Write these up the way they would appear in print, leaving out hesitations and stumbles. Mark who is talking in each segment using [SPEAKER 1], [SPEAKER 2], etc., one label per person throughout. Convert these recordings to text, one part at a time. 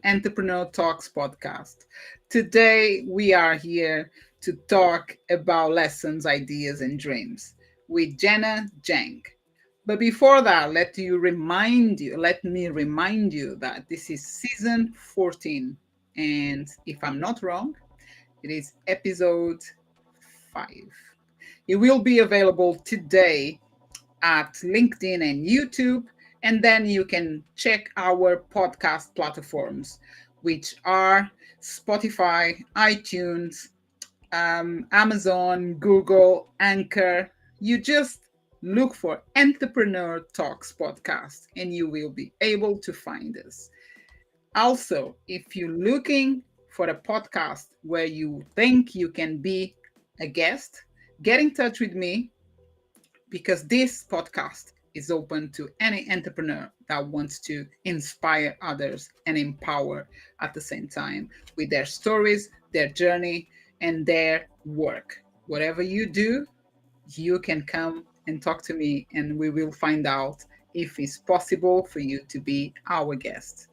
[SPEAKER 1] Entrepreneur Talks podcast. Today, we are here to talk about lessons, ideas, and dreams with Jenna Zeng. But before that, let me remind you that this is season 14. And if I'm not wrong, it is episode 5. It will be available today at LinkedIn and YouTube. And then you can check our podcast platforms, which are Spotify, iTunes, Amazon, Google, Anchor. You just look for Entrepreneur Talks podcast and you will be able to find us. Also, if you're looking for a podcast where you think you can be a guest, get in touch with me because this podcast is open to any entrepreneur that wants to inspire others and empower at the same time with their stories, their journey, and their work. Whatever you do, you can come and talk to me, and we will find out if it's possible for you to be our guest.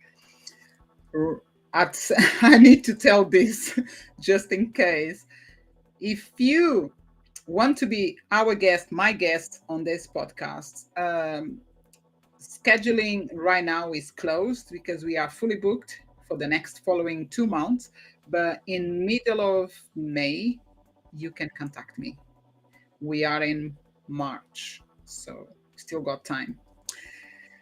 [SPEAKER 1] At, I need to tell this just in case. If you want to be our guest, my guest on this podcast, scheduling right now is closed because we are fully booked for the next following 2 months. But in middle of May, you can contact me. We are in March, so still got time.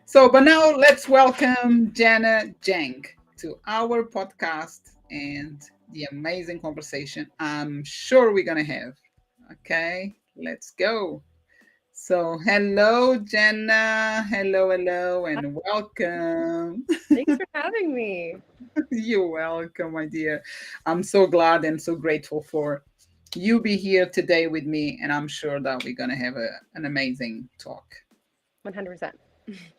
[SPEAKER 1] So, but now let's welcome Jenna Zeng to our podcast and the amazing conversation I'm sure we're gonna have. Okay, let's go. So, hello, Jenna. Hello, hello, and welcome.
[SPEAKER 2] Thanks for having me.
[SPEAKER 1] You're welcome, my dear. I'm so glad and so grateful for you be here today with me, and I'm sure that we're gonna have an amazing talk.
[SPEAKER 2] 100%.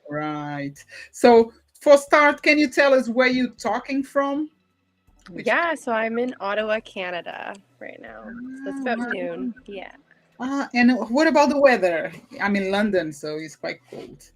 [SPEAKER 1] Right. So, for start, can you tell us where you're talking from? Which
[SPEAKER 2] Yeah, so I'm in Ottawa, Canada right now. So it's about
[SPEAKER 1] ah,
[SPEAKER 2] noon. Yeah.
[SPEAKER 1] and what about the weather? I'm in London, so it's quite cold.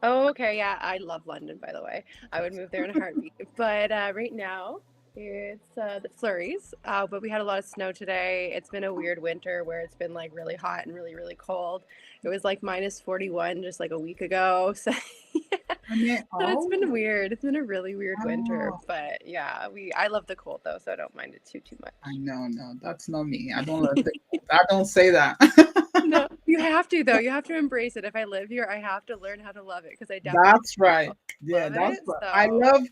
[SPEAKER 2] Oh, okay. Yeah, I love London, by the way. I would move there in a heartbeat. But right now, it's the flurries. But we had a lot of snow today. It's been a weird winter where it's been like really hot and really, really cold. It was like minus 41 just like a week ago. So, yeah.
[SPEAKER 1] I mean,
[SPEAKER 2] So it's
[SPEAKER 1] oh,
[SPEAKER 2] been weird. It's been a really weird winter.
[SPEAKER 1] wow.
[SPEAKER 2] But yeah, I love the cold though, so I don't mind it too
[SPEAKER 1] I
[SPEAKER 2] much.
[SPEAKER 1] know, no, that's not me. I don't love the cold. I don't say that.
[SPEAKER 2] No, you have to though. You have to embrace it. If I live here, I have to learn how to love it because I definitely
[SPEAKER 1] That's right.
[SPEAKER 2] don't
[SPEAKER 1] Yeah,
[SPEAKER 2] love
[SPEAKER 1] that's
[SPEAKER 2] it.
[SPEAKER 1] right. I
[SPEAKER 2] So
[SPEAKER 1] love.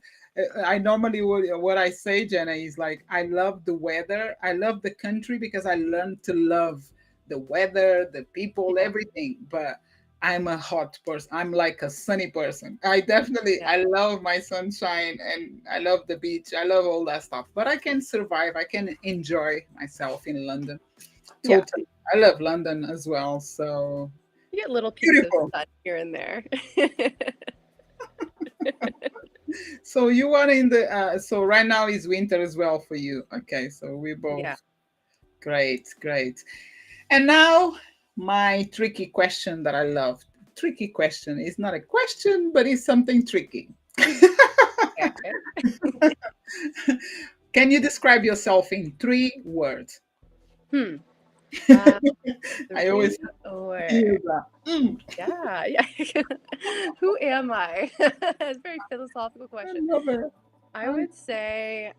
[SPEAKER 1] I normally what I say, Jenna, is like I love the weather. I love the country because I learned to love the weather, the people,
[SPEAKER 2] yeah,
[SPEAKER 1] everything. But I'm a hot person. I'm like a sunny person. I definitely
[SPEAKER 2] yeah,
[SPEAKER 1] I love my sunshine and I love the beach. I love all that stuff. But I can survive. I can enjoy myself in London.
[SPEAKER 2] yeah.
[SPEAKER 1] Totally. I love London as well. So
[SPEAKER 2] You get little peaks of
[SPEAKER 1] beautiful.
[SPEAKER 2] sun here and there.
[SPEAKER 1] So you are in the so right now is winter as well for you. Okay, so we
[SPEAKER 2] Yeah.
[SPEAKER 1] both great, great. And now my tricky question that I love. Tricky question is not a question, but it's something tricky.
[SPEAKER 2] Okay.
[SPEAKER 1] Can you describe yourself in 3 words?
[SPEAKER 2] Hmm. Uh,
[SPEAKER 1] I always
[SPEAKER 2] 3 or
[SPEAKER 1] hear that. Mm,
[SPEAKER 2] yeah, yeah. Who am I? It's a very philosophical
[SPEAKER 1] I
[SPEAKER 2] question.
[SPEAKER 1] love it.
[SPEAKER 2] I
[SPEAKER 1] I'm
[SPEAKER 2] would say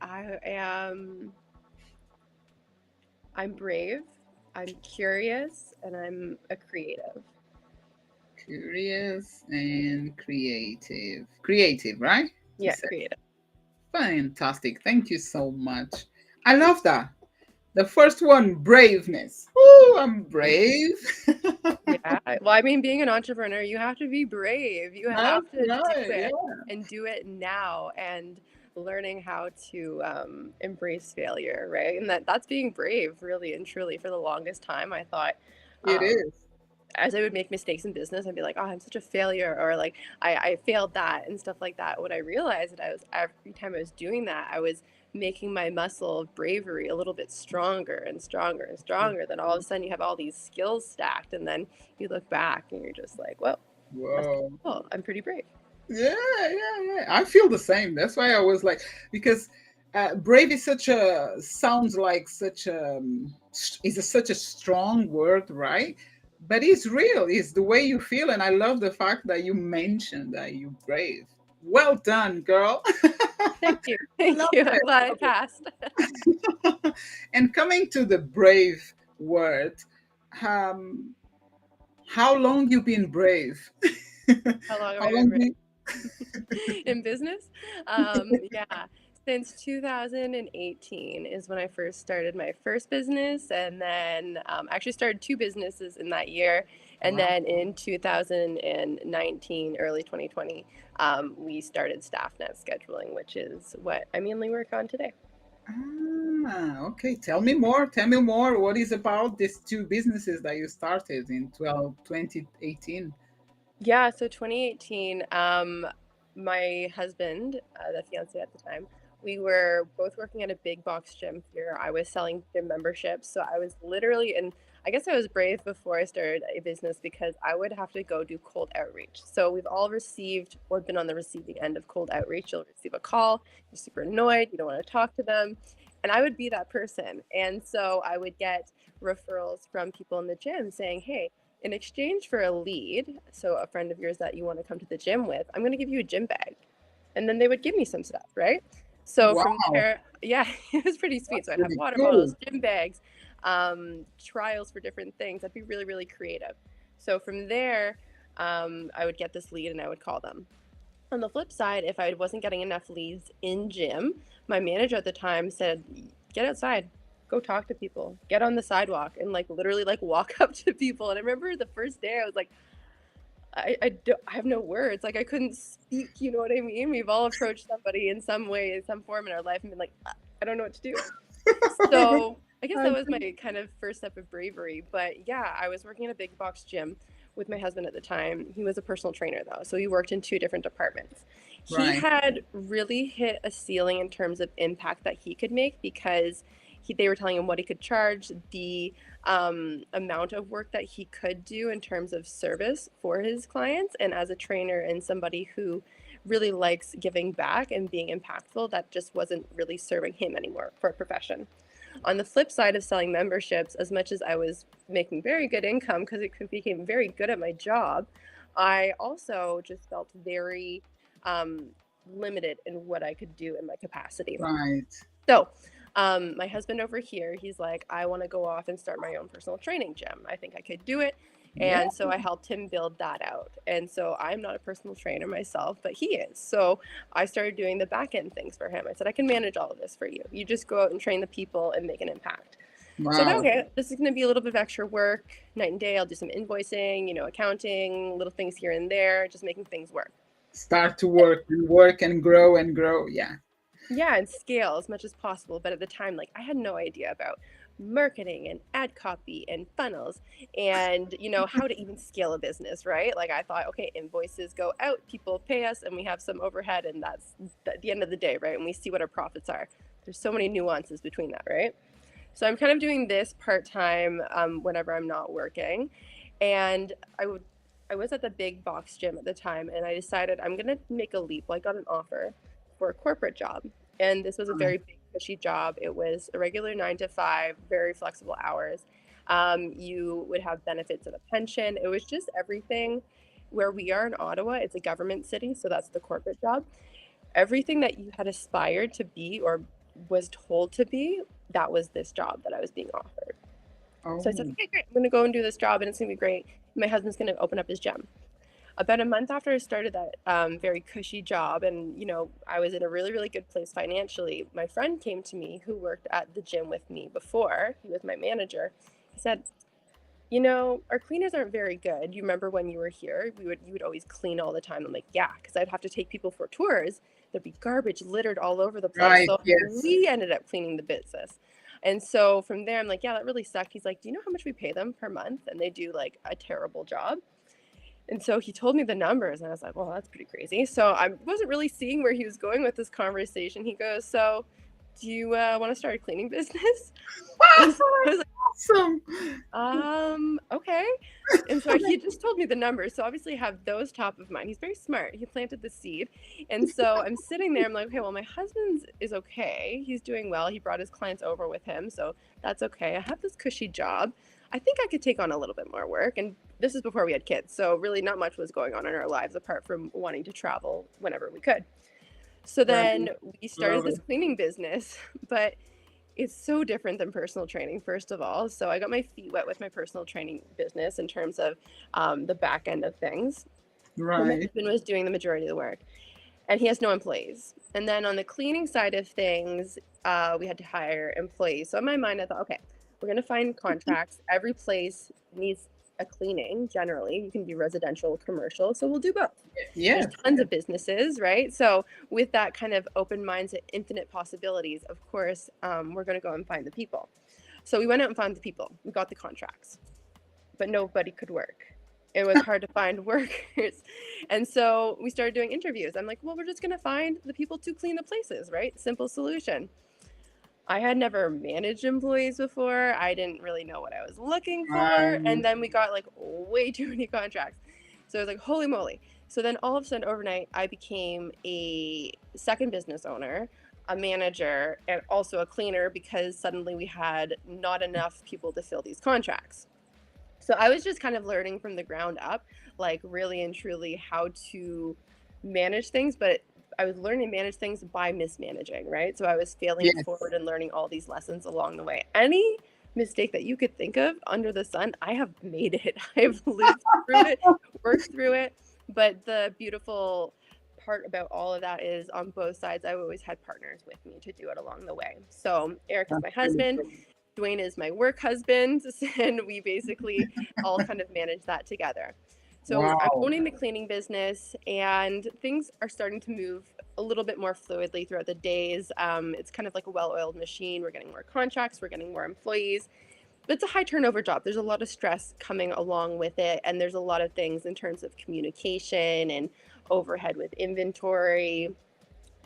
[SPEAKER 2] I'm brave, I'm curious, and I'm a creative.
[SPEAKER 1] curious and creative. Creative, right? You
[SPEAKER 2] Yeah,
[SPEAKER 1] said.
[SPEAKER 2] creative.
[SPEAKER 1] Fantastic. Thank you so much. I love that. The first one, braveness. Oh, I'm brave.
[SPEAKER 2] Yeah. Well, I mean, being an entrepreneur, you have to be brave. You
[SPEAKER 1] That's
[SPEAKER 2] have to do
[SPEAKER 1] right.
[SPEAKER 2] it
[SPEAKER 1] Yeah.
[SPEAKER 2] and do it now and learning how to embrace failure, right? And that's being brave, really and truly. For the longest time, I thought,
[SPEAKER 1] It
[SPEAKER 2] um,
[SPEAKER 1] is.
[SPEAKER 2] as I would make mistakes in business, I'd be like, oh, I'm such a failure, or like I failed that and stuff like that. What I realized that I was every time I was doing that, I was making my muscle of bravery a little bit stronger and stronger and stronger. Then all of a sudden you have all these skills stacked, and then you look back and you're just like, well, that's pretty
[SPEAKER 1] Whoa.
[SPEAKER 2] cool. I'm pretty brave.
[SPEAKER 1] Yeah. I feel the same. That's why I was like, because brave is such a sounds like such a such a strong word, right? But it's real. It's the way you feel, and I love the fact that you mentioned that you brave. Well done, girl.
[SPEAKER 2] Thank you.
[SPEAKER 1] Love
[SPEAKER 2] Thank you. I'm
[SPEAKER 1] it.
[SPEAKER 2] glad I passed.
[SPEAKER 1] And coming to the brave word, um, how long you been brave?
[SPEAKER 2] How long have
[SPEAKER 1] How
[SPEAKER 2] I been
[SPEAKER 1] long do you,
[SPEAKER 2] in business? Yeah, since 2018 is when I first started my first business, and then I actually started two businesses in that year, and
[SPEAKER 1] wow.
[SPEAKER 2] then in 2019, early 2020, we started StaffNet scheduling, which is what I mainly work on today.
[SPEAKER 1] Okay. Tell me more. Tell me more. What is about these two businesses that you started in 2018?
[SPEAKER 2] Yeah, so 2018, my husband, the fiance at the time, we were both working at a big box gym here. I was selling gym memberships. So I was literally, and I guess I was brave before I started a business because I would have to go do cold outreach. So we've all received or been on the receiving end of cold outreach. You'll receive a call, you're super annoyed, you don't want to talk to them. And I would be that person. And so I would get referrals from people in the gym saying, hey, in exchange for a lead, so a friend of yours that you want to come to the gym with, I'm going to give you a gym bag. And then they would give me some stuff, right? So from
[SPEAKER 1] Wow.
[SPEAKER 2] there, yeah, it was pretty sweet.
[SPEAKER 1] That's
[SPEAKER 2] So I'd have
[SPEAKER 1] really
[SPEAKER 2] water bottles,
[SPEAKER 1] cool.
[SPEAKER 2] gym bags, trials for different things. I'd be really, really creative. So from there, I would get this lead and I would call them. On the flip side, if I wasn't getting enough leads in gym, my manager at the time said, "Get outside, go talk to people, get on the sidewalk, and like literally like walk up to people." And I remember the first day, I was like, I have no words. Like I couldn't speak. You know what I mean? We've all approached somebody in some way, in some form in our life, and been like, I don't know what to do. So I guess that was my kind of first step of bravery. But yeah, I was working in a big box gym with my husband at the time. He was a personal trainer though, so he worked in two different departments. He
[SPEAKER 1] Right.
[SPEAKER 2] had really hit a ceiling in terms of impact that he could make because they were telling him what he could charge, the amount of work that he could do in terms of service for his clients. And as a trainer and somebody who really likes giving back and being impactful, that just wasn't really serving him anymore for a profession. On the flip side of selling memberships, as much as I was making very good income because it became very good at my job, I also just felt very um, limited in what I could do in my capacity.
[SPEAKER 1] Right.
[SPEAKER 2] So, my husband over here, he's like, I want to go off and start my own personal training gym. I think I could do it.
[SPEAKER 1] Yeah.
[SPEAKER 2] And so I helped him build that out. And so I'm not a personal trainer myself, but he is. So I started doing the back end things for him. I said, I can manage all of this for you. You just go out and train the people and make an impact. So I thought,
[SPEAKER 1] Wow.
[SPEAKER 2] okay, this is going to be a little bit of extra work night and day. I'll do some invoicing, accounting, little things here and there, just making things work.
[SPEAKER 1] Start to work and grow and grow. Yeah.
[SPEAKER 2] Yeah, and scale as much as possible. But at the time, like I had no idea about marketing and ad copy and funnels and how to even scale a business, right? Like I thought, okay, invoices go out, people pay us, and we have some overhead, and that's at the end of the day, right? And we see what our profits are. There's so many nuances between that, right? So I'm kind of doing this part time whenever I'm not working, and I was at the big box gym at the time, and I decided I'm gonna make a leap. Well, I got an offer for a corporate job, and this was a
[SPEAKER 1] Right.
[SPEAKER 2] very big, cushy job. It was a regular 9 to 5, very flexible hours. You would have benefits of a pension. It was just everything. Where we are in Ottawa, it's a government city, so that's the corporate job. Everything that you had aspired to be or was told to be, that was this job that I was being offered. So I said,
[SPEAKER 1] Oh.
[SPEAKER 2] okay, great. I'm going to go and do this job and it's going to be great. My husband's going to open up his gym. About a month after I started that very cushy job, and I was in a really, really good place financially, my friend came to me who worked at the gym with me before. He was my manager. He said, our cleaners aren't very good. You remember when you were here, you would always clean all the time. I'm like, yeah, because I'd have to take people for tours. There'd be garbage littered all over the place.
[SPEAKER 1] Right.
[SPEAKER 2] So
[SPEAKER 1] Yes.
[SPEAKER 2] we ended up cleaning the business. And so from there, I'm like, yeah, that really sucked. He's like, do you know how much we pay them per month? And they do like a terrible job. And so he told me the numbers, and I was like, well, that's pretty crazy. So I wasn't really seeing where he was going with this conversation. He goes, so do you want to start a cleaning business? And so I was like,
[SPEAKER 1] Awesome.
[SPEAKER 2] Okay. And so he just told me the numbers. So obviously I have those top of mind. He's very smart. He planted the seed. And so I'm sitting there, I'm like, okay, well, my husband's is okay. He's doing well. He brought his clients over with him. So that's okay. I have this cushy job. I think I could take on a little bit more work. And this is before we had kids. So really not much was going on in our lives apart from wanting to travel whenever we could. So
[SPEAKER 1] Right.
[SPEAKER 2] then we started
[SPEAKER 1] Love
[SPEAKER 2] this
[SPEAKER 1] it.
[SPEAKER 2] cleaning business, but it's so different than personal training, first of all. So I got my feet wet with my personal training business in terms of the back end of things. But my
[SPEAKER 1] Right.
[SPEAKER 2] husband was doing the majority of the work, and he has no employees. And then on the cleaning side of things, we had to hire employees. So in my mind, I thought, okay, we're going to find contracts. Every place needs a cleaning generally. You can be residential, commercial. So we'll do both. There's
[SPEAKER 1] Yes.
[SPEAKER 2] tons of businesses, right? So with that kind of open mindset, infinite possibilities, of course, we're going to go and find the people. So we went out and found the people. We got the contracts, but nobody could work. It was hard to find workers. And so we started doing interviews. I'm like, well, we're just going to find the people to clean the places, right? Simple solution. I had never managed employees before. I didn't really know what I was looking for.
[SPEAKER 1] Right.
[SPEAKER 2] And then we got like way too many contracts. So I was like, holy moly. So then all of a sudden overnight, I became a second business owner, a manager, and also a cleaner because suddenly we had not enough people to fill these contracts. So I was just kind of learning from the ground up, like really and truly how to manage things, but I was learning to manage things by mismanaging, right? So I was failing it
[SPEAKER 1] Yes.
[SPEAKER 2] forward and learning all these lessons along the way. Any mistake that you could think of under the sun, I have made it. I've lived through it, worked through it. But the beautiful part about all of that is on both sides, I've always had partners with me to do it along the way. So Eric is
[SPEAKER 1] That's
[SPEAKER 2] my
[SPEAKER 1] really
[SPEAKER 2] husband.
[SPEAKER 1] cool.
[SPEAKER 2] Dwayne is my work husband, and we basically all kind of manage that together. So I'm
[SPEAKER 1] Wow.
[SPEAKER 2] owning the cleaning business, and things are starting to move a little bit more fluidly throughout the days. It's kind of like a well-oiled machine. We're getting more contracts, we're getting more employees. But it's a high turnover job. There's a lot of stress coming along with it, and there's a lot of things in terms of communication and overhead with inventory,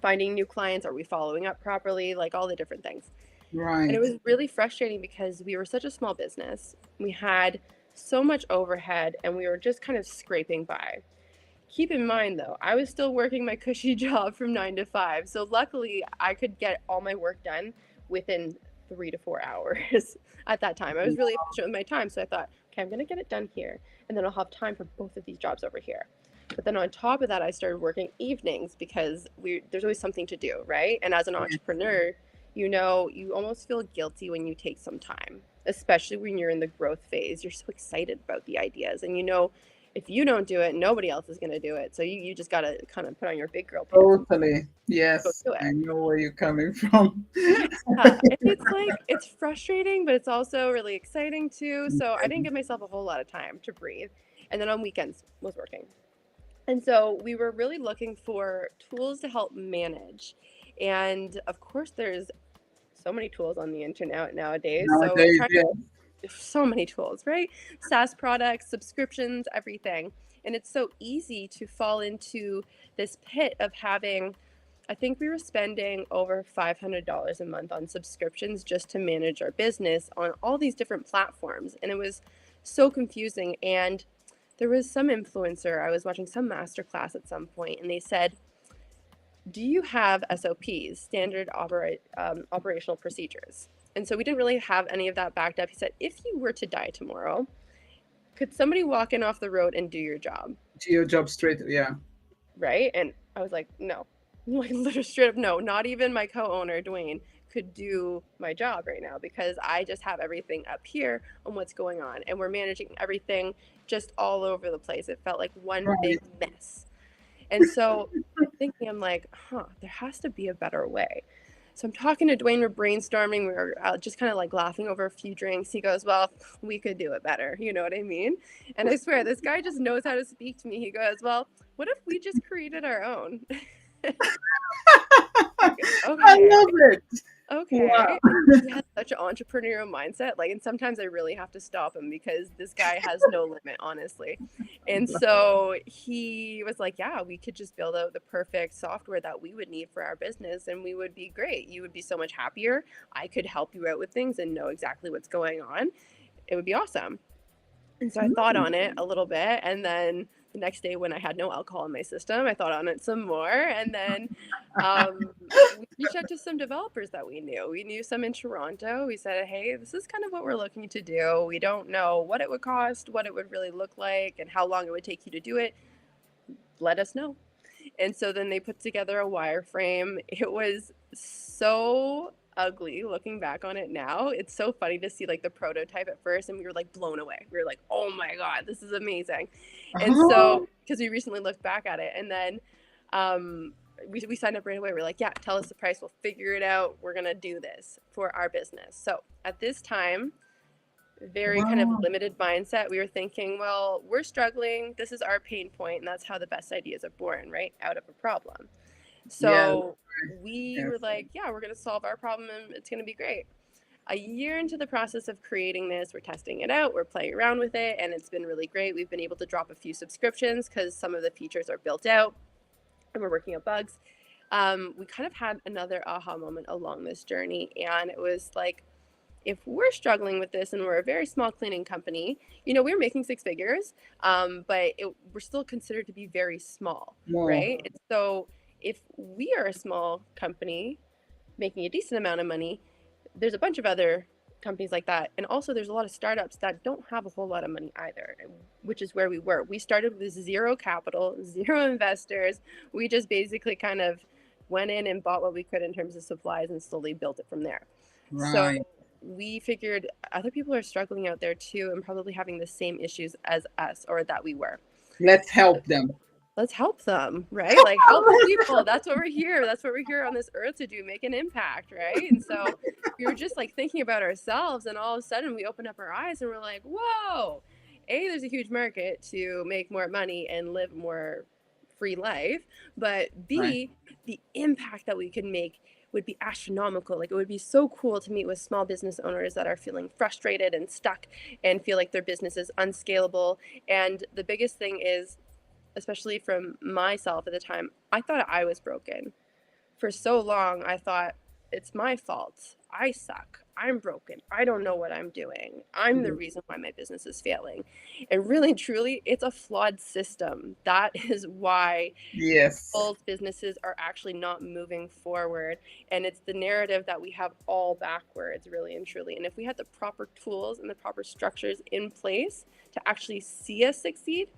[SPEAKER 2] finding new clients. Are we following up properly? Like all the different things. And it
[SPEAKER 1] Right.
[SPEAKER 2] was really frustrating because we were such a small business. We had so much overhead and we were just kind of scraping by. Keep in mind though, I was still working my cushy job from 9 to 5. So luckily I could get all my work done within 3 to 4 hours at that time. I was really efficient with my time. So I thought, okay, I'm going to get it done here. And then I'll have time for both of these jobs over here. But then on top of that, I started working evenings because there's always something to do, right? And as an
[SPEAKER 1] Yes.
[SPEAKER 2] entrepreneur, you almost feel guilty when you take some time, especially when you're in the growth phase. You're so excited about the ideas, and if you don't do it, nobody else is going to do it. So you just got to kind of put on your big girl pants and
[SPEAKER 1] Totally.
[SPEAKER 2] go
[SPEAKER 1] Yes.
[SPEAKER 2] do
[SPEAKER 1] I
[SPEAKER 2] it.
[SPEAKER 1] know where you're coming from.
[SPEAKER 2] Yeah. And it's like, it's frustrating, but it's also really exciting too. So I didn't give myself a whole lot of time to breathe. And then on weekends was working. And so we were really looking for tools to help manage. And of course, there's so many tools on the internet nowadays. So
[SPEAKER 1] Nowadays,
[SPEAKER 2] trying
[SPEAKER 1] yes.
[SPEAKER 2] so many tools, right? SaaS products, subscriptions, everything. And it's so easy to fall into this pit of having, I think we were spending over $500 a month on subscriptions just to manage our business on all these different platforms. And it was so confusing. And there was some influencer, I was watching some masterclass at some point, and they said, do you have SOPs, operational procedures? And so we didn't really have any of that backed up. He said, if you were to die tomorrow, could somebody walk in off the road and do your job?
[SPEAKER 1] Do your job straight. Yeah.
[SPEAKER 2] Right? And I was like, no, like literally straight up, no, not even my co-owner, Dwayne, could do my job right now because I just have everything up here on what's going on. And we're managing everything just all over the place. It felt like one big
[SPEAKER 1] Right.
[SPEAKER 2] mess. And so I'm thinking, I'm like, there has to be a better way. So I'm talking to Dwayne, we're brainstorming, we were just kind of like laughing over a few drinks. He goes, well, we could do it better. You know what I mean? And I swear, this guy just knows how to speak to me. He goes, well, what if we just created our own?
[SPEAKER 1] I
[SPEAKER 2] Okay.
[SPEAKER 1] love it. Wow.
[SPEAKER 2] Okay. And he has such an entrepreneurial mindset. Like, and sometimes I really have to stop him because this guy has no limit, honestly. And so he was like, yeah, we could just build out the perfect software that we would need for our business and we would be great. You would be so much happier. I could help you out with things and know exactly what's going on. It would be awesome. And so I thought on it a little bit. And then the next day, when I had no alcohol in my system, I thought on it some more. And then um, we reached out to some developers that we knew. We knew some in Toronto. We said, hey, this is kind of what we're looking to do. We don't know what it would cost, what it would really look like, and how long it would take you to do it. Let us know. And so then they put together a wireframe. It was so ugly looking back on it now. It's so funny to see like the prototype at first, and we were like blown away. We were like, oh my God, this is amazing. And
[SPEAKER 1] Oh,
[SPEAKER 2] so, because we recently looked back at it, and then um, we signed up right away. We're like, yeah, tell us the price. We'll figure it out. We're going to do this for our business. So at this time, very kind of
[SPEAKER 1] wow.
[SPEAKER 2] limited mindset. We were thinking, well, we're struggling. This is our pain point, and that's how the best ideas are born, right? Out of a problem.
[SPEAKER 1] Yes,
[SPEAKER 2] So we
[SPEAKER 1] yes.
[SPEAKER 2] were like, yeah, we're going to solve our problem and it's going to be great. A year into the process of creating this, we're testing it out, we're playing around with it, and it's been really great. We've been able to drop a few subscriptions because some of the features are built out and we're working out bugs. We kind of had another aha moment along this journey, and it was like, if we're struggling with this and we're a very small cleaning company, you know, we were making six figures, but we're still considered to be very small,
[SPEAKER 1] More.
[SPEAKER 2] right? And so if we are a small company making a decent amount of money, there's a bunch of other companies like that. And also, there's a lot of startups that don't have a whole lot of money either, which is where we were. We started with zero capital, zero investors. We just basically kind of went in and bought what we could in terms of supplies and slowly built it from there. So
[SPEAKER 1] Right.
[SPEAKER 2] we figured other people are struggling out there too and probably having the same issues as us or that we were.
[SPEAKER 1] Let's help them.
[SPEAKER 2] Let's help them, right? Like help the people. That's what we're here. That's what we're here on this earth to do, make an impact, right? And so we were just like thinking about ourselves, and all of a sudden we opened up our eyes and we're like, whoa, A, there's a huge market to make more money and live more free life, but
[SPEAKER 1] Right.
[SPEAKER 2] B, the impact that we can make would be astronomical. Like it would be so cool to meet with small business owners that are feeling frustrated and stuck and feel like their business is unscalable. And the biggest thing is, especially from myself at the time, I thought I was broken. For so long, I thought it's my fault. I suck. I'm broken. I don't know what I'm doing. I'm the reason why my business is failing. And really, truly, it's a flawed system. That is why
[SPEAKER 1] Yes.
[SPEAKER 2] people's businesses are actually not moving forward. And it's the narrative that we have all backwards, really and truly. And if we had the proper tools and the proper structures in place to actually see us succeed,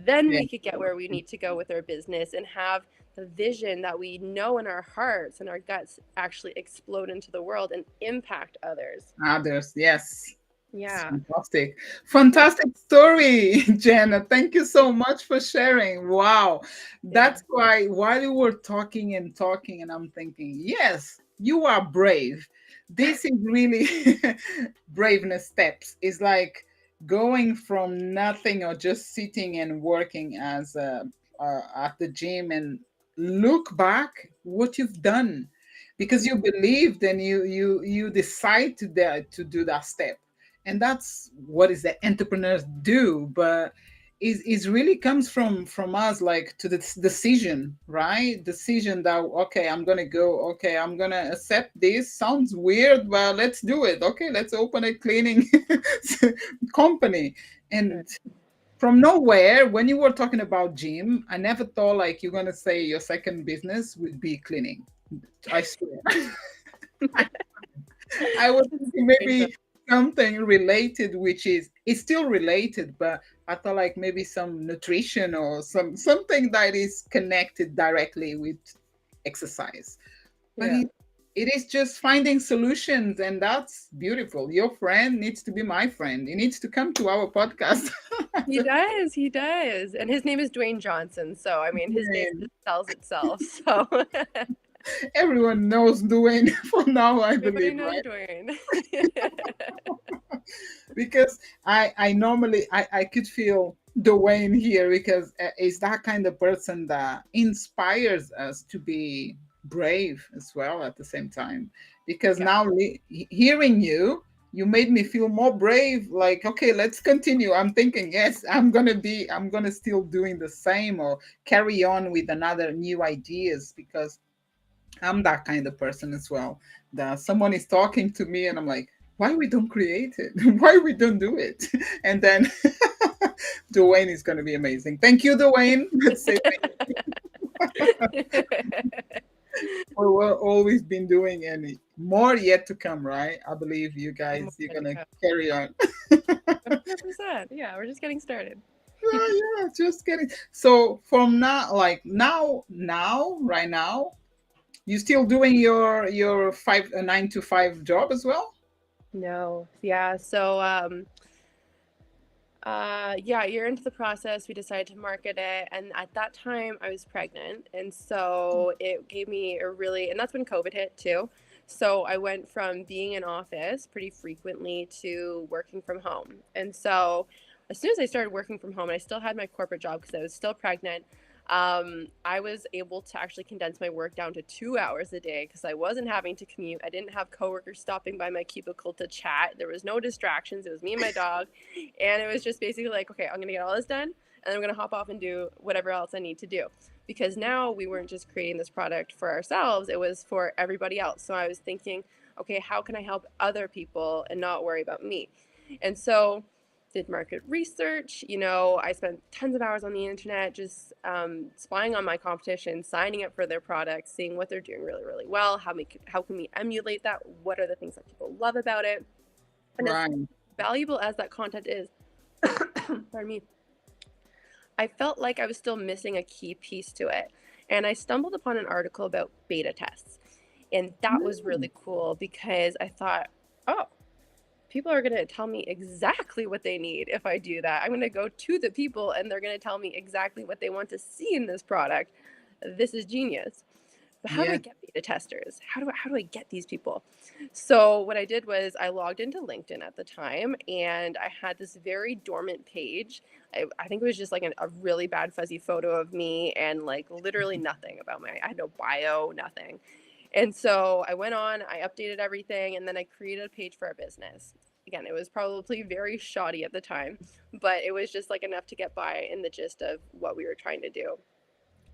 [SPEAKER 2] then
[SPEAKER 1] Yeah.
[SPEAKER 2] we could get where we need to go with our business and have the vision that we know in our hearts and our guts actually explode into the world and impact others.
[SPEAKER 1] Others. Yes. It's
[SPEAKER 2] Yeah.
[SPEAKER 1] fantastic. Fantastic story, Jenna. Thank you so much for sharing. Wow.
[SPEAKER 2] Yeah.
[SPEAKER 1] That's why while you were talking and talking, and I'm thinking, yes, you are brave. This is really braveness steps. It's like going from nothing or just sitting and working as at the gym and look back what you've done because you believed and you decide to do that step, and that's what is the entrepreneurs do. But is really comes from us, like to this decision, right? Decision that okay, I'm gonna go, okay, I'm gonna accept this, sounds weird, but let's do it. Okay, let's open a cleaning company.
[SPEAKER 2] Right.
[SPEAKER 1] And from nowhere, when you were talking about gym, I never thought like you're gonna say your second business would be cleaning. I swear. I was thinking
[SPEAKER 2] Strange, though.
[SPEAKER 1] maybe something related, which is it's still related, but I thought like maybe some nutrition or something that is connected directly with exercise. But
[SPEAKER 2] Yeah.
[SPEAKER 1] it is just finding solutions, and that's beautiful. Your friend needs to be my friend. He needs to come to our podcast.
[SPEAKER 2] He does. He does. And his name is Dwayne Johnson. So, I mean, his name just sells itself. So,
[SPEAKER 1] Everyone knows Dwayne for now, I
[SPEAKER 2] everybody
[SPEAKER 1] believe,
[SPEAKER 2] knows
[SPEAKER 1] right?
[SPEAKER 2] Dwayne.
[SPEAKER 1] Because I normally I could feel Dwayne here because is that kind of person that inspires us to be brave as well at the same time, because
[SPEAKER 2] Yeah.
[SPEAKER 1] now hearing you, you made me feel more brave, like, okay, let's continue. I'm thinking, yes, I'm gonna still doing the same, or carry on with another new ideas, because I'm that kind of person as well, that someone is talking to me and I'm like, why we don't create it? Why we don't do it? And then Dwayne is going to be amazing. Thank you, Dwayne. Let's say for what always been doing, and more yet to come, right? I believe you
[SPEAKER 2] More
[SPEAKER 1] guys, you're
[SPEAKER 2] than
[SPEAKER 1] going
[SPEAKER 2] to
[SPEAKER 1] to
[SPEAKER 2] come.
[SPEAKER 1] carry on.
[SPEAKER 2] 100%. Yeah, we're just getting started.
[SPEAKER 1] Yeah, yeah, just kidding. So from now, like right now, you still doing your 9 to 5 job as well?
[SPEAKER 2] No. Yeah. So, yeah, you're into the process. We decided to market it. And at that time, I was pregnant. And so it gave me a really, and that's when COVID hit too. So I went from being in office pretty frequently to working from home. And so as soon as I started working from home, and I still had my corporate job because I was still pregnant, I was able to actually condense my work down to 2 hours a day because I wasn't having to commute. I didn't have coworkers stopping by my cubicle to chat. There was no distractions. It was me and my dog. And it was just basically like, okay, I'm going to get all this done and I'm going to hop off and do whatever else I need to do. Because now we weren't just creating this product for ourselves, it was for everybody else. So I was thinking, okay, how can I help other people and not worry about me? And so did market research. I spent tons of hours on the internet just spying on my competition, signing up for their products, seeing what they're doing really, really well. How can we emulate that? What are the things that people love about it? And as
[SPEAKER 1] Right.
[SPEAKER 2] valuable as that content is, pardon me, I felt like I was still missing a key piece to it. And I stumbled upon an article about beta tests. And that was
[SPEAKER 1] Mm,
[SPEAKER 2] really cool because I thought, oh, people are going to tell me exactly what they need if I do that. I'm going to go to the people and they're going to tell me exactly what they want to see in this product. This is genius. But how do I
[SPEAKER 1] yeah.
[SPEAKER 2] get beta testers? How do I get these people? So what I did was I logged into LinkedIn at the time and I had this very dormant page. I think it was just like a really bad fuzzy photo of me and like literally nothing about I had no bio, nothing. And so I went on, I updated everything, and then I created a page for our business. Again, it was probably very shoddy at the time, but it was just like enough to get by in the gist of what we were trying to do.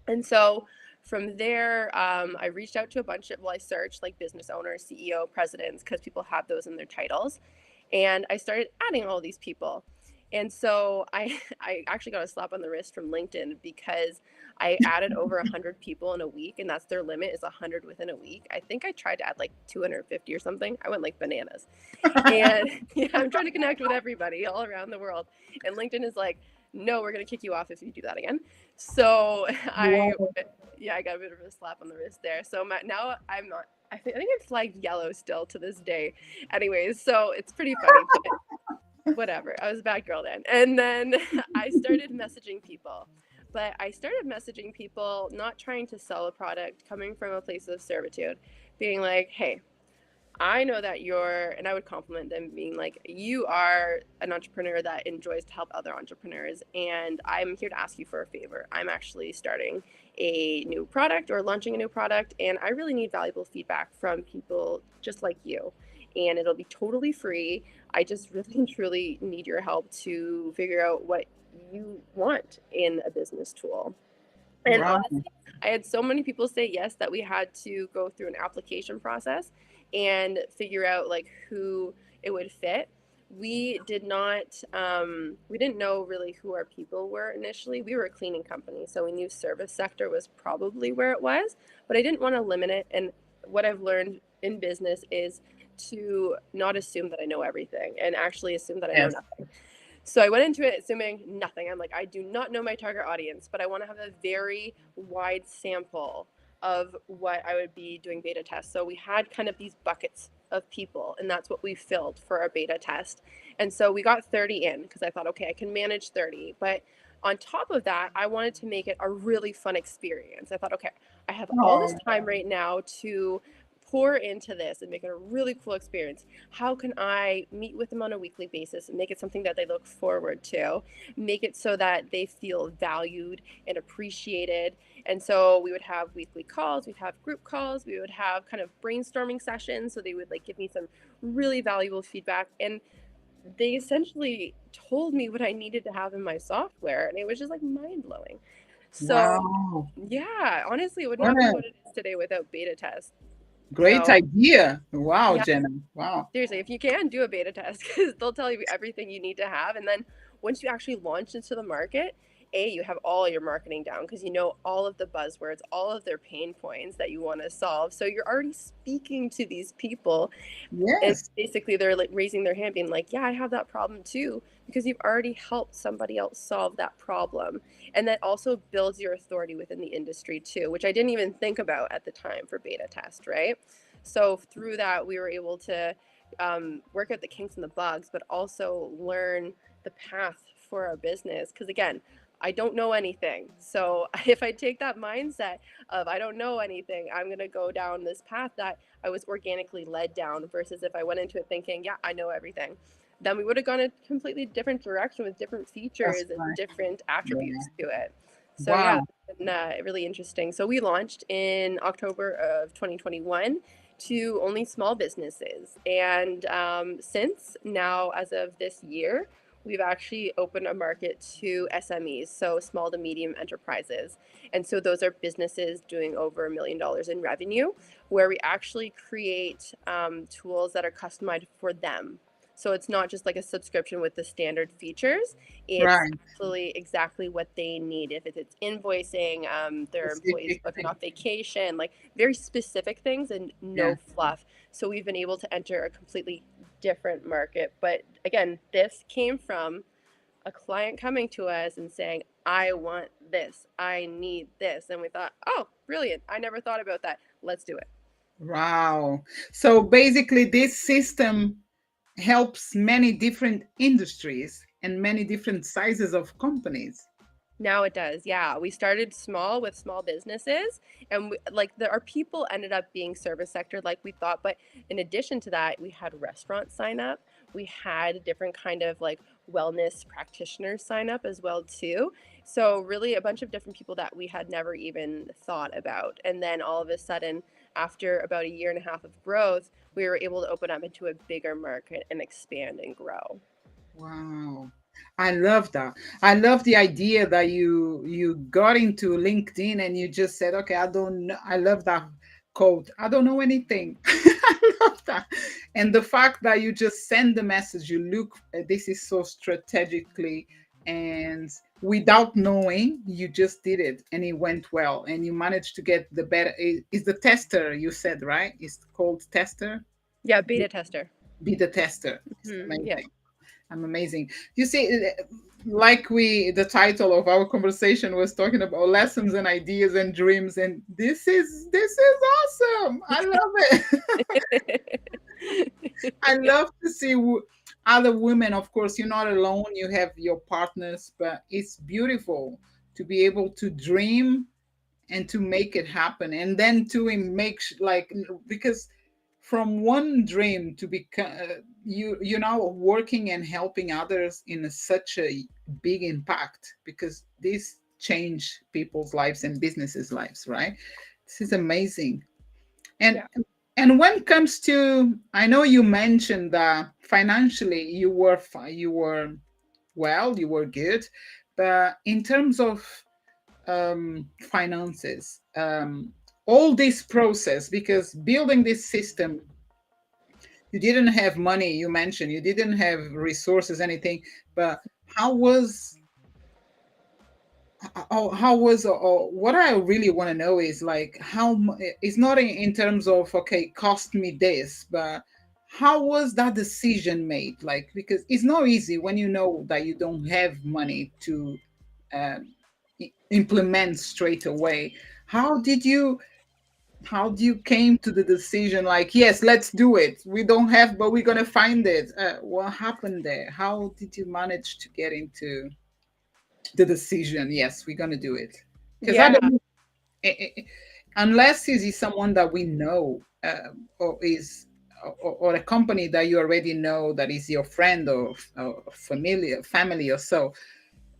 [SPEAKER 2] And so from there, I reached out to a bunch of, well, I searched like business owners, CEO, presidents, because people have those in their titles. And I started adding all these people. And so I actually got a slap on the wrist from LinkedIn because I added over 100 people in a week, and that's their limit is 100 within a week. I think I tried to add like 250 or something. I went like bananas. And yeah, I'm trying to connect with everybody all around the world. And LinkedIn is like, no, we're going to kick you off if you do that again. So
[SPEAKER 1] Wow.
[SPEAKER 2] yeah, I got a bit of a slap on the wrist there. So now I'm not, I think I'm flagged yellow still to this day. Anyways, so it's pretty funny, but whatever. I was a bad girl then. And then I started messaging people. But I started messaging people not trying to sell a product, coming from a place of servitude, being like, hey, I know that and I would compliment them being like, you are an entrepreneur that enjoys to help other entrepreneurs. And I'm here to ask you for a favor. I'm actually starting a new product or launching a new product. And I really need valuable feedback from people just like you. And it'll be totally free. I just really and truly need your help to figure out what you want in a business tool. And
[SPEAKER 1] Wow.
[SPEAKER 2] honestly, I had so many people say yes that we had to go through an application process and figure out like who it would fit. We didn't know really who our people were initially. We were a cleaning company, so we knew service sector was probably where it was, but I didn't want to limit it. And what I've learned in business is to not assume that I know everything and actually assume that I know
[SPEAKER 1] Yes.
[SPEAKER 2] nothing. So I went into it assuming nothing. I'm like, I do not know my target audience, but I want to have a very wide sample of what I would be doing beta tests. So we had kind of these buckets of people, and that's what we filled for our beta test. And so we got 30 in because I thought, okay, I can manage 30. But on top of that, I wanted to make it a really fun experience. I thought, okay, I have all this
[SPEAKER 1] Oh,
[SPEAKER 2] time right now to pour into this and make it a really cool experience? How can I meet with them on a weekly basis and make it something that they look forward to? Make it so that they feel valued and appreciated. And so we would have weekly calls, we'd have group calls, we would have kind of brainstorming sessions. So they would like give me some really valuable feedback. And they essentially told me what I needed to have in my software. And it was just like mind blowing. So,
[SPEAKER 1] Wow.
[SPEAKER 2] yeah, honestly, it would
[SPEAKER 1] What
[SPEAKER 2] not be
[SPEAKER 1] a
[SPEAKER 2] what it is today without beta tests.
[SPEAKER 1] great
[SPEAKER 2] So,
[SPEAKER 1] idea. Wow,
[SPEAKER 2] yeah,
[SPEAKER 1] Jenna. Wow.
[SPEAKER 2] seriously, if you can do a beta test, because they'll tell you everything you need to have. And then once you actually launch into the market, you have all your marketing down because you know all of the buzzwords, all of their pain points that you want to solve. So you're already speaking to these people, and
[SPEAKER 1] Yes.
[SPEAKER 2] basically they're like raising their hand being like, yeah, I have that problem too, because you've already helped somebody else solve that problem. And that also builds your authority within the industry too, which I didn't even think about at the time for beta test, right? So through that we were able to work out the kinks and the bugs, but also learn the path for our business, because again, I don't know anything. So if I take that mindset of I don't know anything, I'm going to go down this path that I was organically led down, versus if I went into it thinking, yeah, I know everything, then we would have gone a completely different direction with different
[SPEAKER 1] That's
[SPEAKER 2] features and
[SPEAKER 1] right.
[SPEAKER 2] different
[SPEAKER 1] Yeah.
[SPEAKER 2] attributes to it. So yeah,
[SPEAKER 1] Wow.
[SPEAKER 2] it's been, really interesting. So we launched in October of 2021 to only small businesses, and since now, as of this year, we've actually opened a market to SMEs, so small to medium enterprises. And so those are businesses doing over $1 million in revenue, where we actually create tools that are customized for them. So it's not just like a subscription with the standard features. It's
[SPEAKER 1] Right.
[SPEAKER 2] actually exactly what they need. If it's invoicing, their employees
[SPEAKER 1] Specific
[SPEAKER 2] booking
[SPEAKER 1] thing.
[SPEAKER 2] off vacation, like very specific things and
[SPEAKER 1] Yeah.
[SPEAKER 2] no fluff. So we've been able to enter a completely different market. But again, this came from a client coming to us and saying, I want this, I need this. And we thought, oh, brilliant. I never thought about that. Let's do it.
[SPEAKER 1] Wow. So basically, this system helps many different industries and many different sizes of companies.
[SPEAKER 2] Now it does. Yeah. We started small with small businesses, and like our people ended up being service sector like we thought. But in addition to that, we had restaurants sign up. We had different kind of like wellness practitioners sign up as well too. So really a bunch of different people that we had never even thought about. And then all of a sudden, after about a year and a half of growth, we were able to open up into a bigger market and expand and grow.
[SPEAKER 1] Wow. I love that. I love the idea that you got into LinkedIn and you just said, okay, I don't know. I love that quote. I don't know anything. I love that. And the fact that you just send the message, you look, this is so strategically, and without knowing, you just did it and it went well and you managed to get the better. Is the tester, you said, right? It's called tester?
[SPEAKER 2] Yeah, beta tester.
[SPEAKER 1] Be the tester. It's
[SPEAKER 2] Yeah.
[SPEAKER 1] amazing. I'm amazing. You see, like the title of our conversation was talking about lessons and ideas and dreams, and this is awesome. I love it. I love to see other women. Of course, you're not alone. You have your partners, but it's beautiful to be able to dream and to make it happen, and then to make like, because from one dream to become you now working and helping others in such a big impact, because this change people's lives and businesses lives, right? This is amazing. and
[SPEAKER 2] Yeah.
[SPEAKER 1] and when it comes to, I know you mentioned that financially you were well, you were good, but in terms of finances, all this process, because building this system, you didn't have money, you mentioned you didn't have resources, anything, but how was what I really want to know is like it's not in terms of, okay, cost me this, but how was that decision made, like, because it's not easy when you know that you don't have money to um, implement straight away. how did you how do you came to the decision, like, yes, let's do it, we don't have but we're gonna find it? What happened there? How did you manage to get into the decision, yes, we're gonna do it? Because I
[SPEAKER 2] Yeah.
[SPEAKER 1] don't unless it is someone that we know, or is or a company that you already know that is your friend or familiar family or so,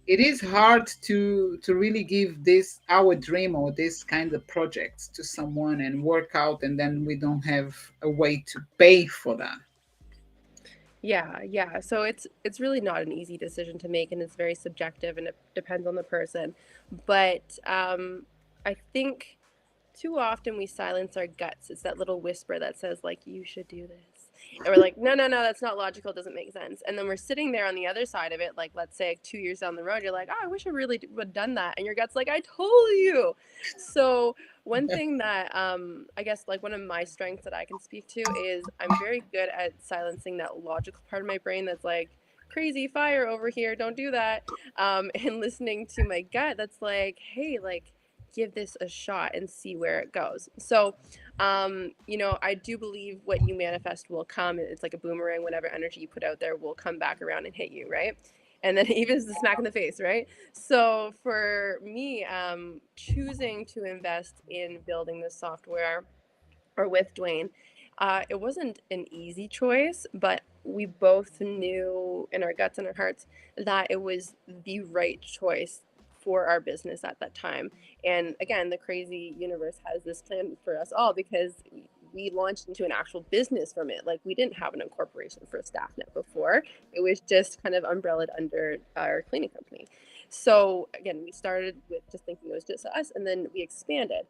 [SPEAKER 1] it is hard to really give this our dream or this kind of projects to someone and work out, and then we don't have a way to pay for that.
[SPEAKER 2] Yeah, yeah. So it's really not an easy decision to make, and it's very subjective, and it depends on the person. But I think too often we silence our guts. It's that little whisper that says like you should do this. And we're like, no, no, no, that's not logical, it doesn't make sense. And then we're sitting there on the other side of it, like let's say 2 years down the road, you're like, oh, I wish I really would have done that. And your gut's like, I told you. So one thing that I guess like one of my strengths that I can speak to is I'm very good at silencing that logical part of my brain that's like, crazy fire over here, don't do that. And listening to my gut that's like, hey, like give this a shot and see where it goes. So, I do believe what you manifest will come. It's like a boomerang. Whatever energy you put out there will come back around and hit you, right? And then even the smack in the face, right? So for me, choosing to invest in building this software or with Dwayne, it wasn't an easy choice, but we both knew in our guts and our hearts that it was the right choice for our business at that time. And again, the crazy universe has this plan for us all because we launched into an actual business from it. Like we didn't have an incorporation for StaffNet before. It was just kind of umbrellaed under our cleaning company. So again, we started with just thinking it was just us, and then we expanded.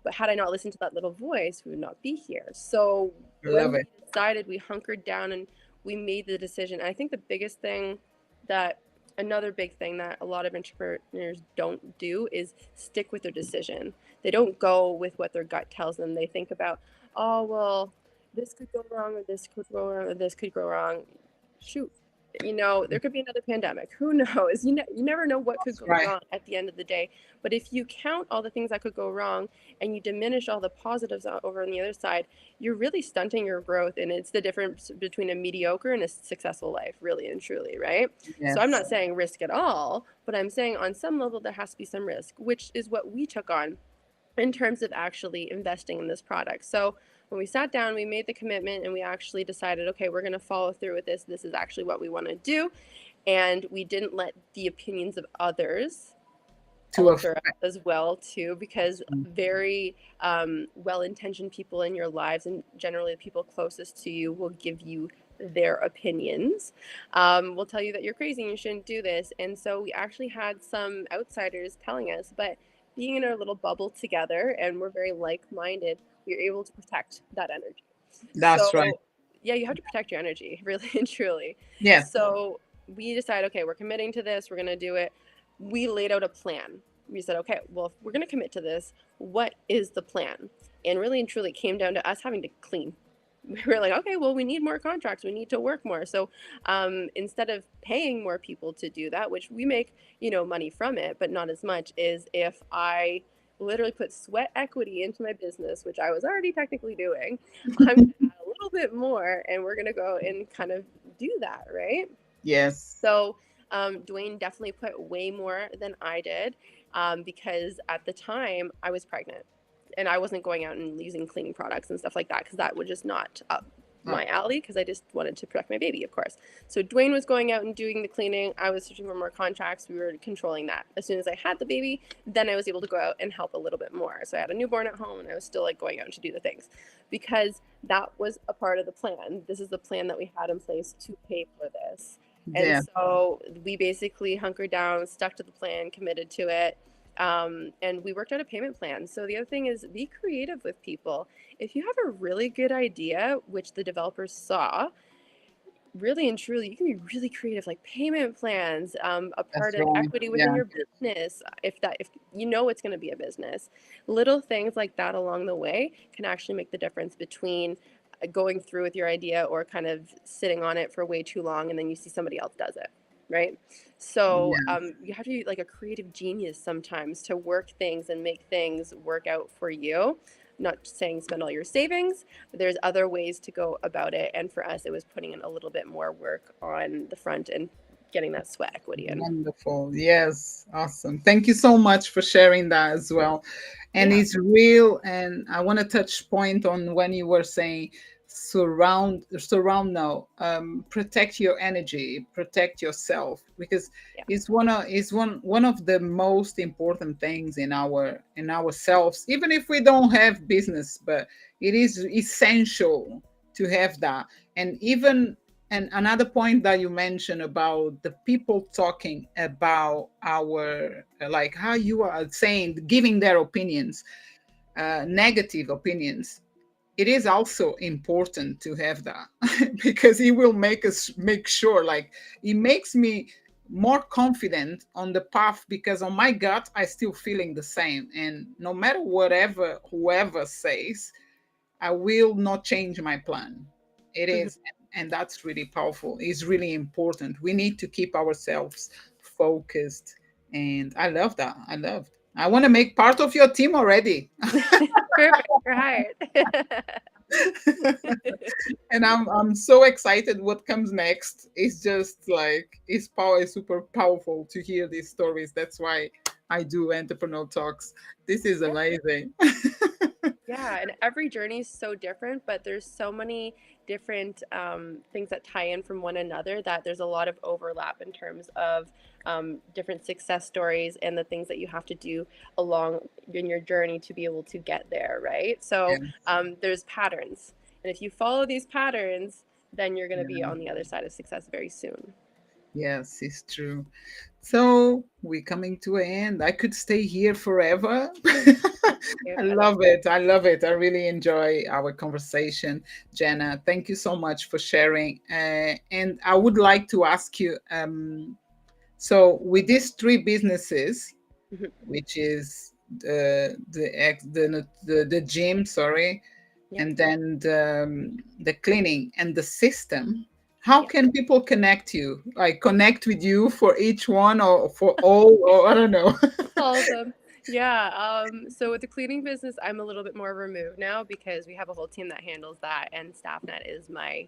[SPEAKER 2] But had I not listened to that little voice, we would not be here. So
[SPEAKER 1] I love
[SPEAKER 2] when we
[SPEAKER 1] it.
[SPEAKER 2] decided, we hunkered down and we made the decision. And I think the biggest thing that another big thing that a lot of entrepreneurs don't do is stick with their decision. They don't go with what their gut tells them. They think about, oh, well, this could go wrong, or this could go wrong, or this could go wrong. Shoot, there could be another pandemic. Who knows? You never know what could go
[SPEAKER 1] Right.
[SPEAKER 2] wrong at the end of the day. But if you count all the things that could go wrong and you diminish all the positives over on the other side, you're really stunting your growth. And it's the difference between a mediocre and a successful life, really and truly, right? So I'm
[SPEAKER 1] Yes.
[SPEAKER 2] not saying risk at all, but I'm saying on some level there has to be some risk, which is what we took on in terms of actually investing in this product. So when we sat down, we made the commitment and we actually decided, okay, we're going to follow through with this. This is actually what we want to do. And we didn't let the opinions of others
[SPEAKER 1] To a
[SPEAKER 2] alter us as well too, because very well-intentioned people in your lives, and generally the people closest to you, will give you their opinions, will tell you that you're crazy and you shouldn't do this. And so we actually had some outsiders telling us, but being in our little bubble together and we're very like-minded, we are able to protect that energy.
[SPEAKER 1] That's right.
[SPEAKER 2] So yeah, you have to protect your energy, really and truly.
[SPEAKER 1] Yes.
[SPEAKER 2] So we decided, okay, we're committing to this, we're going to do it. We laid out a plan. We said, okay, well, if we're going to commit to this, what is the plan? And really and truly, it came down to us having to clean. We were like, okay, well, we need more contracts. We need to work more. So instead of paying more people to do that, which we make, money from it, but not as much, is if I literally put sweat equity into my business, which I was already technically doing, I'm going to add a little bit more and we're going to go and kind of do that, right?
[SPEAKER 1] Yes.
[SPEAKER 2] So Dwayne definitely put way more than I did, because at the time I was pregnant and I wasn't going out and using cleaning products and stuff like that because that was just not up my alley, because I just wanted to protect my baby, of course. So Dwayne was going out and doing the cleaning. I was searching for more contracts. We were controlling that. As soon as I had the baby, then I was able to go out and help a little bit more. So I had a newborn at home and I was still like going out to do the things because that was a part of the plan. This is the plan that we had in place to pay for this. And
[SPEAKER 1] Yeah.
[SPEAKER 2] so we basically hunkered down, stuck to the plan, committed to it, and we worked out a payment plan. So the other thing is be creative with people. If you have a really good idea, which the developers saw, really and truly, you can be really creative, like payment plans, a
[SPEAKER 1] That's
[SPEAKER 2] part of
[SPEAKER 1] right.
[SPEAKER 2] equity within
[SPEAKER 1] Yeah.
[SPEAKER 2] your business. If you know it's going to be a business, little things like that along the way can actually make the difference between going through with your idea or kind of sitting on it for way too long and then you see somebody else does it, right? So
[SPEAKER 1] Yeah.
[SPEAKER 2] you have to be like a creative genius sometimes to work things and make things work out for you. Not saying spend all your savings, but there's other ways to go about it. And for us, it was putting in a little bit more work on the front and getting that sweat equity in.
[SPEAKER 1] Wonderful. Yes. Awesome. Thank you so much for sharing that as well. And
[SPEAKER 2] Yeah.
[SPEAKER 1] it's real. And I want to touch point on when you were saying surround now, protect your energy, protect yourself, because
[SPEAKER 2] Yeah.
[SPEAKER 1] it's one of the most important things in ourselves, even if we don't have business, but it is essential to have that. And even and another point that you mentioned about the people talking about our, like how you are saying, giving their opinions, negative opinions, it is also important to have that because it will make us make sure, like, it makes me more confident on the path, because on my gut I still feeling the same, and no matter whatever whoever says, I will not change my plan. It
[SPEAKER 2] Mhm.
[SPEAKER 1] is, and that's really powerful. It's really important. We need to keep ourselves focused. And I love that. I want to make part of your team already.
[SPEAKER 2] Perfect. You're hired.
[SPEAKER 1] And I'm so excited what comes next. It's just like it's super powerful to hear these stories. That's why I do entrepreneur talks. This is
[SPEAKER 2] Yeah.
[SPEAKER 1] amazing.
[SPEAKER 2] Yeah, and every journey is so different, but there's so many different things that tie in from one another that there's a lot of overlap in terms of different success stories and the things that you have to do along in your journey to be able to get there, right? So
[SPEAKER 1] Yeah.
[SPEAKER 2] there's patterns, and if you follow these patterns, then you're going to be
[SPEAKER 1] Yeah.
[SPEAKER 2] on the other side of success very soon.
[SPEAKER 1] Yes, it's true. So we're coming to an end. I could stay here forever.
[SPEAKER 2] Yeah,
[SPEAKER 1] I
[SPEAKER 2] I love
[SPEAKER 1] love it. I love it. I really enjoy our conversation, Jenna. Thank you so much for sharing. And I would like to ask you, so with these three businesses,
[SPEAKER 2] it.
[SPEAKER 1] which is the gym, sorry,
[SPEAKER 2] Yep.
[SPEAKER 1] and then the cleaning and the system, how
[SPEAKER 2] Yeah.
[SPEAKER 1] can people connect you, like connect with you for each one or for all, or I don't know.
[SPEAKER 2] All of them. Yeah. So with the cleaning business, I'm a little bit more removed now because we have a whole team that handles that, and StaffNet is my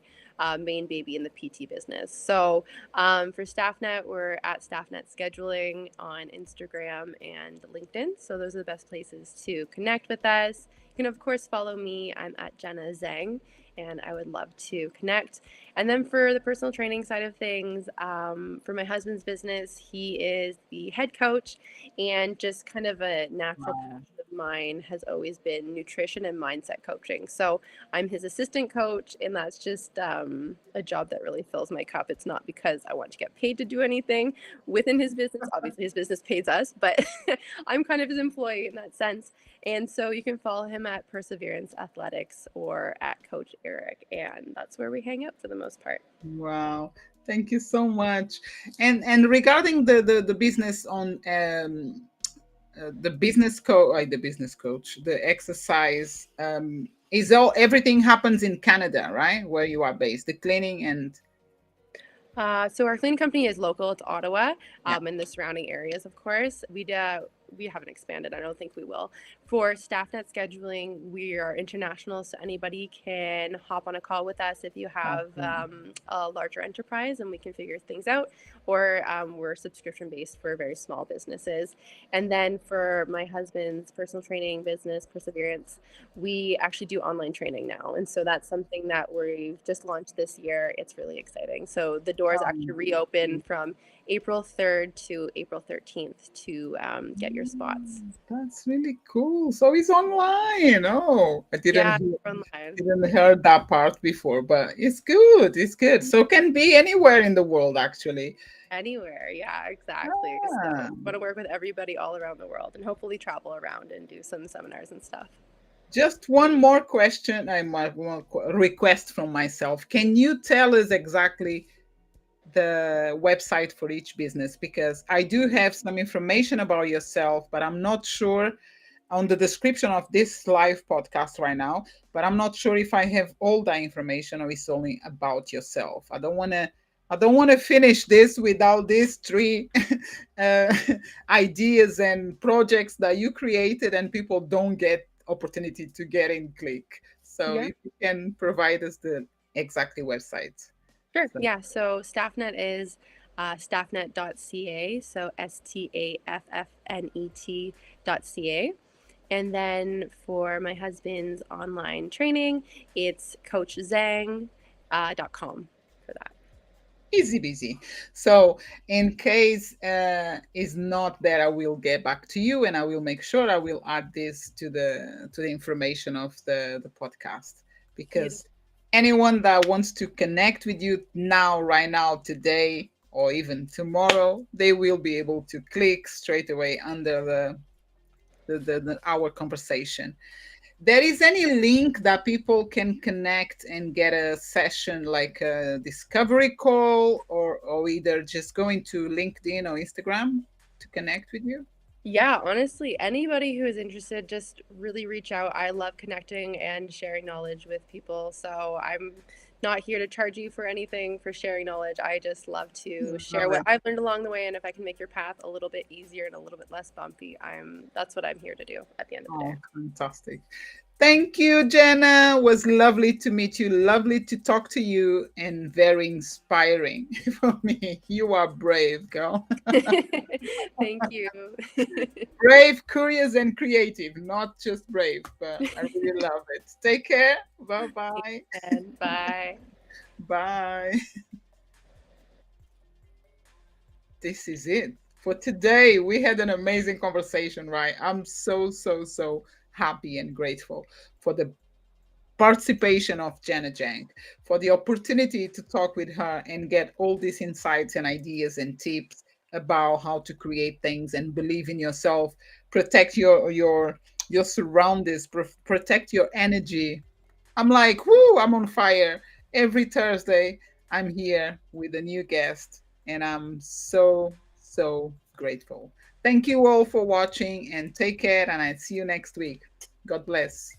[SPEAKER 2] main baby in the PT business. So for StaffNet, we're at StaffNet Scheduling on Instagram and LinkedIn. So those are the best places to connect with us. You can, of course, follow me. I'm at Jenna Zeng, and I would love to connect. And then for the personal training side of things, for my husband's business, he is the head coach, and just kind of a natural
[SPEAKER 1] Wow.
[SPEAKER 2] passion of mine has always been nutrition and mindset coaching. So I'm his assistant coach, and that's just a job that really fills my cup. It's not because I want to get paid to do anything within his business. Obviously, his business pays us, but I'm kind of his employee in that sense. And so you can follow him at Perseverance Athletics or at Coach Eric, and that's where we hang out for the most part.
[SPEAKER 1] Wow, thank you so much. And regarding the business on the business coach, the exercise, is all everything happens in Canada, right, where you are based, the cleaning and
[SPEAKER 2] So our cleaning company is local. It's Ottawa,
[SPEAKER 1] yeah.
[SPEAKER 2] and the surrounding areas, of course. We haven't expanded. I don't think we will. For StaffNet scheduling, we are international, so anybody can hop on a call with us if you have
[SPEAKER 1] Awesome.
[SPEAKER 2] a larger enterprise, and we can figure things out. Or we're subscription based for very small businesses. And then for my husband's personal training business, Perseverance, we actually do online training now. And so that's something that we've just launched this year. It's really exciting. So the doors actually
[SPEAKER 1] Um,
[SPEAKER 2] reopen from April 3rd to April 13th to get your spots.
[SPEAKER 1] that's really cool. So it's online. Oh, I
[SPEAKER 2] Yeah, online.
[SPEAKER 1] didn't heard that part before, but it's good. It's good. So can be anywhere in the world actually.
[SPEAKER 2] Anywhere. Yeah, exactly.
[SPEAKER 1] Ah.
[SPEAKER 2] So want to work with everybody all around the world and hopefully travel around and do some seminars and stuff.
[SPEAKER 1] Just one more question. I might want request from myself. Can you tell us exactly the website for each business? Because I do have some information about yourself, but I'm not sure on the description of this live podcast right now, but I'm not sure if I have all that information or it's only about yourself. I don't want to finish this without these three uh, ideas and projects that you created and people don't get opportunity to get in click. So
[SPEAKER 2] Yeah.
[SPEAKER 1] if you can provide us the exactly website.
[SPEAKER 2] Sure.
[SPEAKER 1] So,
[SPEAKER 2] Yeah. So StaffNet is staffnet.ca, so staffnet.ca. And then for my husband's online training, it's coachzang.com for that.
[SPEAKER 1] Easy busy. So in case is not there, I will get back to you, and I will make sure I will add this to the information of the podcast, because
[SPEAKER 2] Beautiful.
[SPEAKER 1] anyone that wants to connect with you now, right now, today, or even tomorrow, they will be able to click straight away under the our conversation. There is any link that people can connect and get a session, like a discovery call, or either just going to LinkedIn or Instagram to connect with you?
[SPEAKER 2] Yeah, honestly, anybody who is interested, just really reach out. I love connecting and sharing knowledge with people. So I'm not here to charge you for anything for sharing knowledge. I just love to share
[SPEAKER 1] Love
[SPEAKER 2] what
[SPEAKER 1] it.
[SPEAKER 2] I've learned along the way. And if I can make your path a little bit easier and a little bit less bumpy, that's what I'm here to do at the end of the day.
[SPEAKER 1] Oh, fantastic. Thank you, Jenna. It was lovely to meet you. Lovely to talk to you, and very inspiring for me. You are brave, girl.
[SPEAKER 2] Thank you.
[SPEAKER 1] Brave, curious, and creative. Not just brave, but I really love it. Take care. Bye bye.
[SPEAKER 2] And bye.
[SPEAKER 1] Bye. This is it for today. We had an amazing conversation, right? I'm so happy and grateful for the participation of Jenna Zeng, for the opportunity to talk with her and get all these insights and ideas and tips about how to create things and believe in yourself, protect your surroundings, protect your energy. I'm like, whoo, I'm on fire. Every Thursday, I'm here with a new guest, and I'm so grateful. Thank you all for watching, and take care, and I see you next week. God bless.